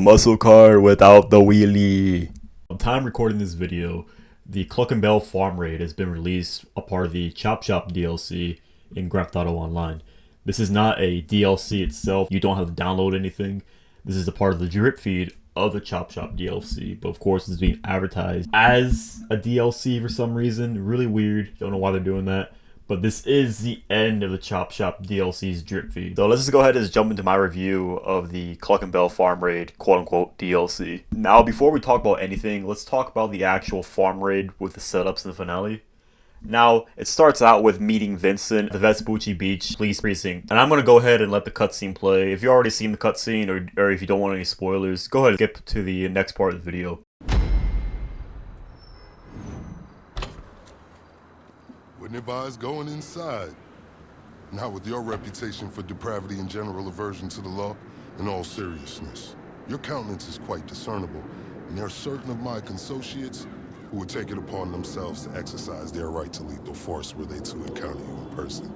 muscle car without the wheelie. On time recording this video, the Cluckin Bell Farm Raid has been released, a part of the Chop Shop DLC in Grand Theft Auto Online. This is not a DLC itself. You don't have to download anything. This is a part of the drip feed of the Chop Shop DLC, but of course it's being advertised as a DLC for some reason. Really weird. Don't know why they're doing that. But this is the end of the Chop Shop DLC's drip feed. So let's just go ahead and just jump into my review of the Cluckin Bell Farm Raid quote-unquote DLC. Now, before we talk about anything, let's talk about the actual farm raid with the setups in the finale. Now, it starts out with meeting Vincent at the Vespucci Beach Police Precinct. And I'm going to go ahead and let the cutscene play. If you've already seen the cutscene or if you don't want any spoilers, go ahead and skip to the next part of the video. Wouldn't advise going inside. Not with your reputation for depravity and general aversion to the law. In all seriousness, your countenance is quite discernible, and there are certain of my consociates who would take it upon themselves to exercise their right to lethal force were they to encounter you in person.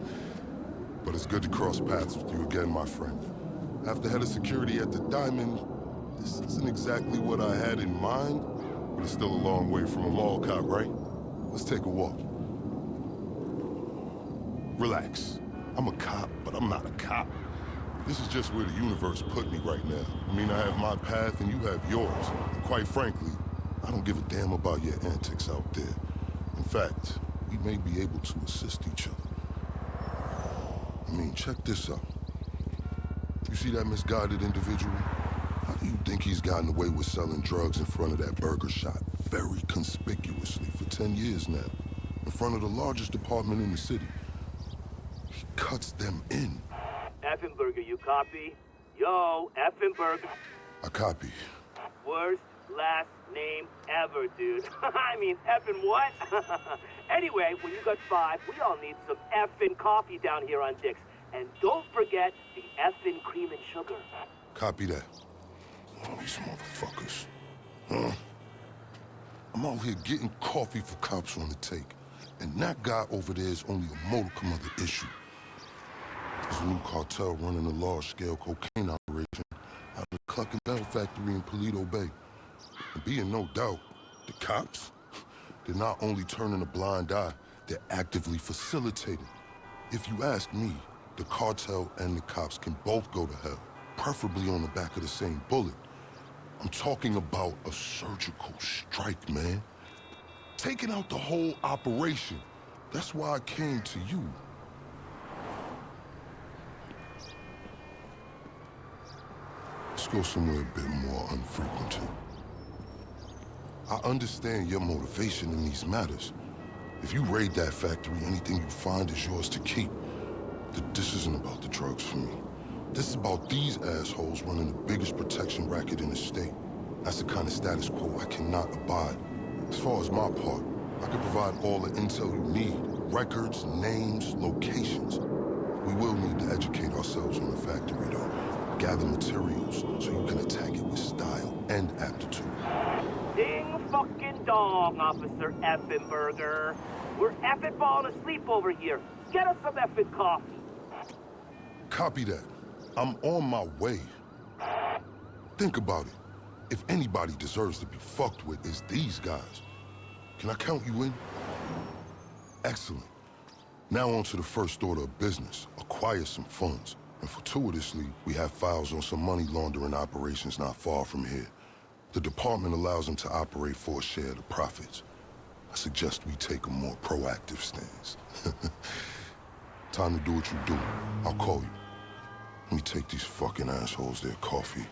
But it's good to cross paths with you again, my friend. After head of security at the Diamond, this isn't exactly what I had in mind, but it's still a long way from a mall cop, right? Let's take a walk. Relax. I'm a cop, but I'm not a cop. This is just where the universe put me right now. I mean, I have my path and you have yours. And quite frankly, I don't give a damn about your antics out there. In fact, we may be able to assist each other. I mean, check this out. You see that misguided individual? How do you think he's gotten away with selling drugs in front of that burger shop very conspicuously for 10 years now? In front of the largest department in the city. He cuts them in. Effenberger, you copy? Yo, Effenberger. I copy. Worst last name ever, dude. I mean, effing what? Anyway, when you got 5, we all need some effing coffee down here on Dick's. And don't forget the effing cream and sugar. Copy that. Oh, these motherfuckers. Huh? I'm out here getting coffee for cops on the take. And that guy over there is only a modicum of the issue. There's a new cartel running a large-scale cocaine operation out of the Cluckin Bell factory in Pelican Bay. And be in no doubt, the cops, they're not only turning a blind eye, they're actively facilitating. If you ask me, the cartel and the cops can both go to hell, preferably on the back of the same bullet. I'm talking about a surgical strike, man. Taking out the whole operation. That's why I came to you. Let's go somewhere a bit more unfrequented. I understand your motivation in these matters. If you raid that factory, anything you find is yours to keep. This isn't about the drugs for me. This is about these assholes running the biggest protection racket in the state. That's the kind of status quo I cannot abide. As far as my part, I can provide all the intel you need. Records, names, locations. We will need to educate ourselves on the factory, though. Gather materials so you can attack it with style and aptitude. Ding fucking dong, Officer Effenberger. We're effing falling asleep over here. Get us some effing coffee. Copy that. I'm on my way. Think about it. If anybody deserves to be fucked with, it's these guys. Can I count you in? Excellent. Now on to the first order of business. Acquire some funds. And fortuitously, we have files on some money laundering operations not far from here. The department allows them to operate for a share of the profits. I suggest we take a more proactive stance. Time to do what you do. I'll call you. Let me take these fucking assholes their coffee.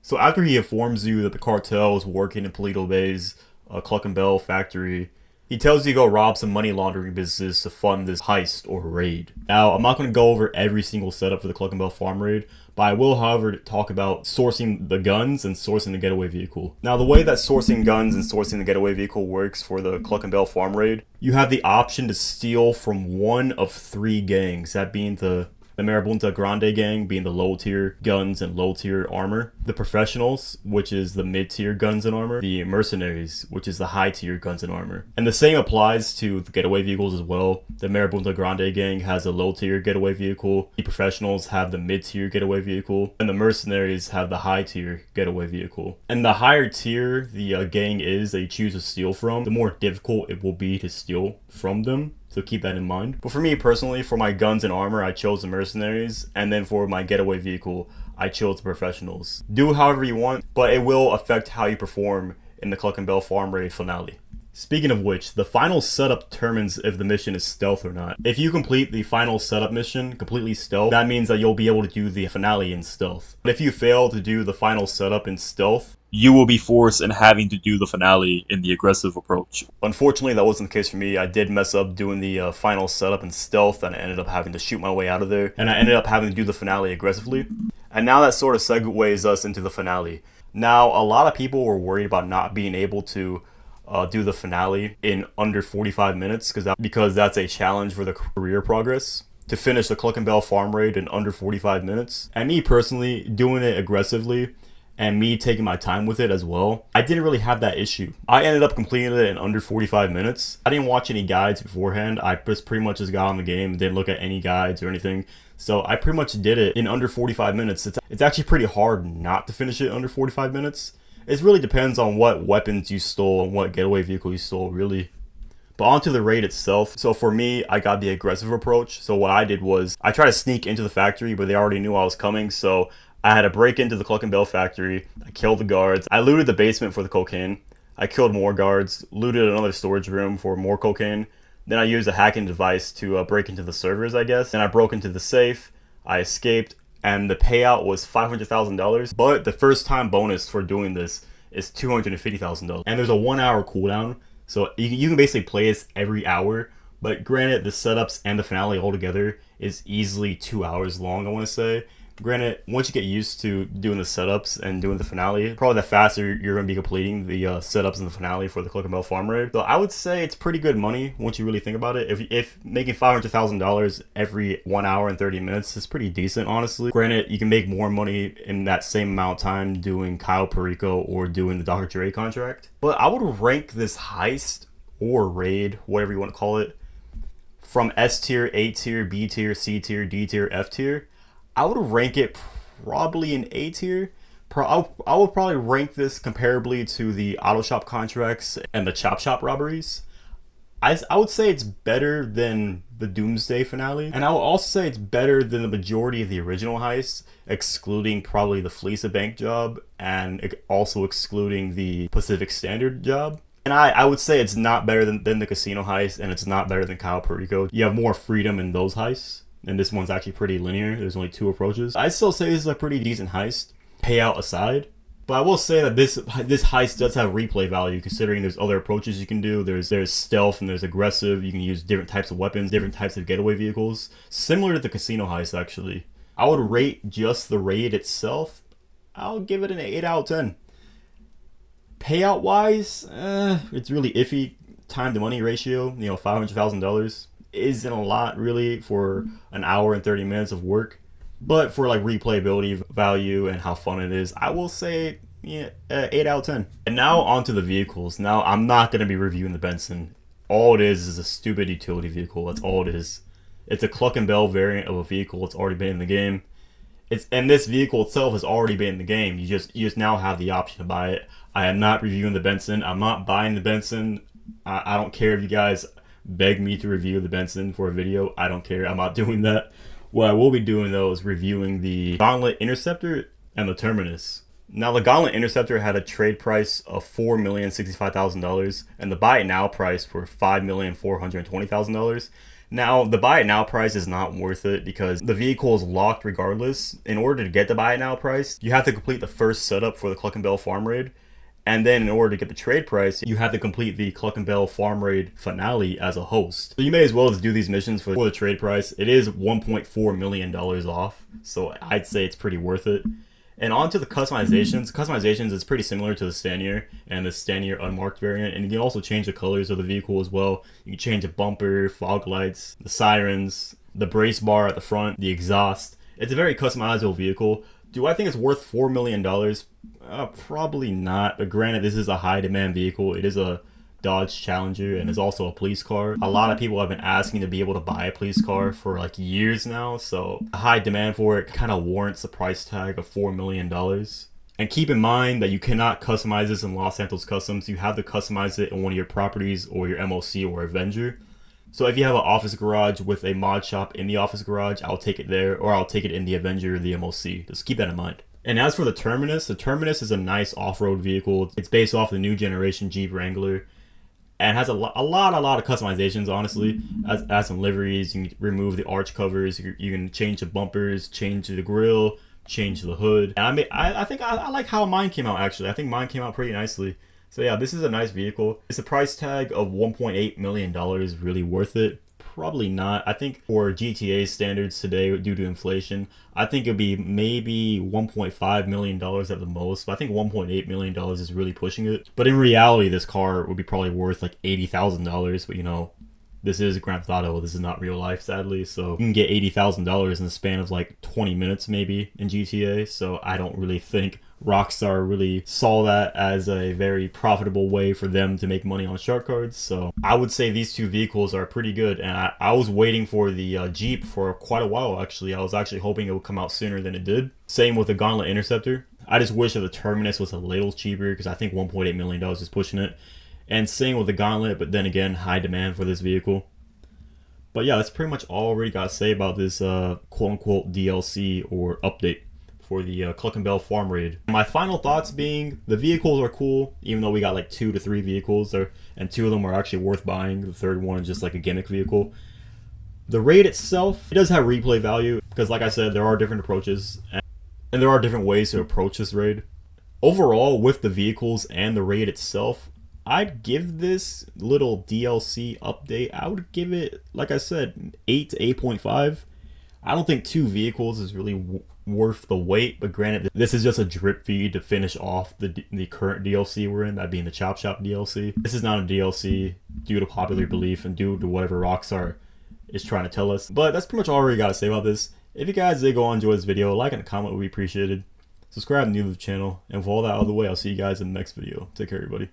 So after he informs you that the cartel is working in Pelican Bay's Cluckin Bell factory, he tells you to go rob some money laundering businesses to fund this heist or raid. Now, I'm not going to go over every single setup for the Cluckin Bell Farm Raid, but I will, however, talk about sourcing the guns and sourcing the getaway vehicle. Now, the way that sourcing guns and sourcing the getaway vehicle works for the Cluckin Bell Farm Raid, you have the option to steal from one of 3 gangs, that being the The Marabunta Grande gang being the low tier guns and low tier armor. The Professionals, which is the mid tier guns and armor. The Mercenaries, which is the high tier guns and armor. And the same applies to the getaway vehicles as well. The Marabunta Grande gang has a low tier getaway vehicle. The Professionals have the mid tier getaway vehicle. And the Mercenaries have the high tier getaway vehicle. And the higher tier the gang is that you choose to steal from, the more difficult it will be to steal from them. So keep that in mind. But for me personally, for my guns and armor, I chose the Mercenaries. And then for my getaway vehicle, I chose the Professionals. Do however you want, but it will affect how you perform in the Cluckin Bell Farm Raid finale. Speaking of which, the final setup determines if the mission is stealth or not. If you complete the final setup mission completely stealth, that means that you'll be able to do the finale in stealth. But if you fail to do the final setup in stealth, you will be forced in having to do the finale in the aggressive approach. Unfortunately, that wasn't the case for me. I did mess up doing the final setup in stealth, and I ended up having to shoot my way out of there. And I ended up having to do the finale aggressively. And now that sort of segues us into the finale. Now, a lot of people were worried about not being able to do the finale in under 45 minutes because that's a challenge for the career progress. To finish the Cluckin Bell Farm Raid in under 45 minutes. And me personally, doing it aggressively and me taking my time with it as well, I didn't really have that issue. I ended up completing it in under 45 minutes. I didn't watch any guides beforehand. I just pretty much just got on the game, didn't look at any guides or anything. So I pretty much did it in under 45 minutes. It's actually pretty hard not to finish it under 45 minutes. It really depends on what weapons you stole and what getaway vehicle you stole, really. But onto the raid itself. So for me, I got the aggressive approach. So what I did was I tried to sneak into the factory, but they already knew I was coming. So I had to break into the Cluckin Bell factory. I killed the guards. I looted the basement for the cocaine. I killed more guards. Looted another storage room for more cocaine. Then I used a hacking device to break into the servers, I guess. Then I broke into the safe. I escaped. And the payout was $500,000. But the first time bonus for doing this is $250,000. And there's a 1 hour cooldown. So you can basically play this every hour. But granted, the setups and the finale altogether is easily 2 hours long, I want to say. Granted, once you get used to doing the setups and doing the finale, probably the faster you're going to be completing the setups and the finale for the Cluckin Bell Farm Raid. So I would say it's pretty good money once you really think about it. If making $500,000 every 1 hour and 30 minutes is pretty decent, honestly. Granted, you can make more money in that same amount of time doing cayo, perico, or doing the Dr. Dre contract. But I would rank this heist or raid, whatever you want to call it, from S tier, A tier, B tier, C tier, D tier, F tier. I would rank it probably in A tier. I would probably rank this comparably to the auto shop contracts and the chop shop robberies. I would say it's better than the Doomsday finale. And I would also say it's better than the majority of the original heists, excluding probably the Fleece Bank job and also excluding the Pacific Standard job. And I would say it's not better than the casino heist, and it's not better than cayo, perico. You have more freedom in those heists. And this one's actually pretty linear. There's only 2 approaches. I'd still say this is a pretty decent heist, payout aside. But I will say that this heist does have replay value, considering there's other approaches you can do. There's stealth and there's aggressive. You can use different types of weapons, different types of getaway vehicles. Similar to the casino heist, actually. I would rate just the raid itself. I'll give it an 8 out of 10. Payout wise, it's really iffy. Time to money ratio, $500,000. Isn't a lot really for an hour and 30 minutes of work, but for like replayability value and how fun it is, I will say 8 out of 10. And now onto the vehicles. Now I'm not going to be reviewing the Benson. All it is a stupid utility vehicle. That's all it is. It's a Cluckin Bell variant of a vehicle. It's already been in the game. And this vehicle itself has already been in the game. You just now have the option to buy it. I am not reviewing the Benson. I'm not buying the Benson. I don't care if you guys beg me to review the Benson for a video. I don't care. I'm not doing that. What I will be doing though is reviewing the Gauntlet Interceptor and the Terminus. Now the Gauntlet Interceptor had a trade price of $4,065,000 and the buy it now price were $5,420,000. Now the buy it now price is not worth it because the vehicle is locked regardless. In order to get the buy it now price, you have to complete the first setup for the Cluckin Bell Farm Raid. And then in order to get the trade price, you have to complete the Cluckin Bell Farm Raid finale as a host. So you may as well just do these missions for the trade price. It is $1.4 million off, so I'd say it's pretty worth it. And on to the customizations. Customizations is pretty similar to the Stanier and the Stanier unmarked variant. And you can also change the colors of the vehicle as well. You can change the bumper, fog lights, the sirens, the brace bar at the front, the exhaust. It's a very customizable vehicle. Do I think it's worth $4 million? Probably not, but granted, this is a high demand vehicle. It is a Dodge Challenger and it's also a police car. A lot of people have been asking to be able to buy a police car for like years now, so a high demand for it kind of warrants the price tag of $4 million. And keep in mind that you cannot customize this in Los Santos Customs. You have to customize it in one of your properties or your MOC or Avenger. So if you have an office garage with a mod shop in the office garage, I'll take it there, or I'll take it in the Avenger or the MOC. Just keep that in mind. And as for the Terminus is a nice off-road vehicle. It's based off the new generation Jeep Wrangler and has a lot of customizations, honestly. As some liveries, you can remove the arch covers, you can change the bumpers, change the grille, change the hood. And I think I like how mine came out, actually. I think mine came out pretty nicely. So yeah, this is a nice vehicle. Is the price tag of $1.8 million really worth it? Probably not. I think for GTA standards today, due to inflation, I think it'd be maybe $1.5 million at the most. But I think $1.8 million is really pushing it. But in reality, this car would be probably worth like $80,000. But you know, this is Grand Theft Auto. This is not real life, sadly. So you can get $80,000 in the span of like 20 minutes maybe in GTA. So I don't really think Rockstar really saw that as a very profitable way for them to make money on shark cards. So I would say these two vehicles are pretty good. And I was waiting for the Jeep for quite a while, actually. I was actually hoping it would come out sooner than it did. Same with the Gauntlet Interceptor. I just wish that the Terminus was a little cheaper because I think $1.8 million is pushing it. And same with the Gauntlet, but then again, high demand for this vehicle. But yeah, that's pretty much all I really got to say about this quote-unquote DLC or update for the Cluckin Bell Farm Raid. My final thoughts being, the vehicles are cool, even though we got like 2 to 3 vehicles there, and 2 of them are actually worth buying. The third one is just like a gimmick vehicle. The raid itself, it does have replay value, because like I said, there are different approaches, and there are different ways to approach this raid. Overall, with the vehicles and the raid itself, I'd give this little DLC update, I would give it, like I said, 8 to 8.5. I don't think 2 vehicles is really worth the wait, but granted, this is just a drip feed to finish off the current DLC we're in, that being the Chop Shop DLC. This is not a DLC due to popular belief and due to whatever Rockstar is trying to tell us. But that's pretty much all I really got to say about this. If you guys did go on enjoy this video, a like and a comment would be appreciated. Subscribe new to the channel, and with all that out of the way, I'll see you guys in the next video. Take care, everybody.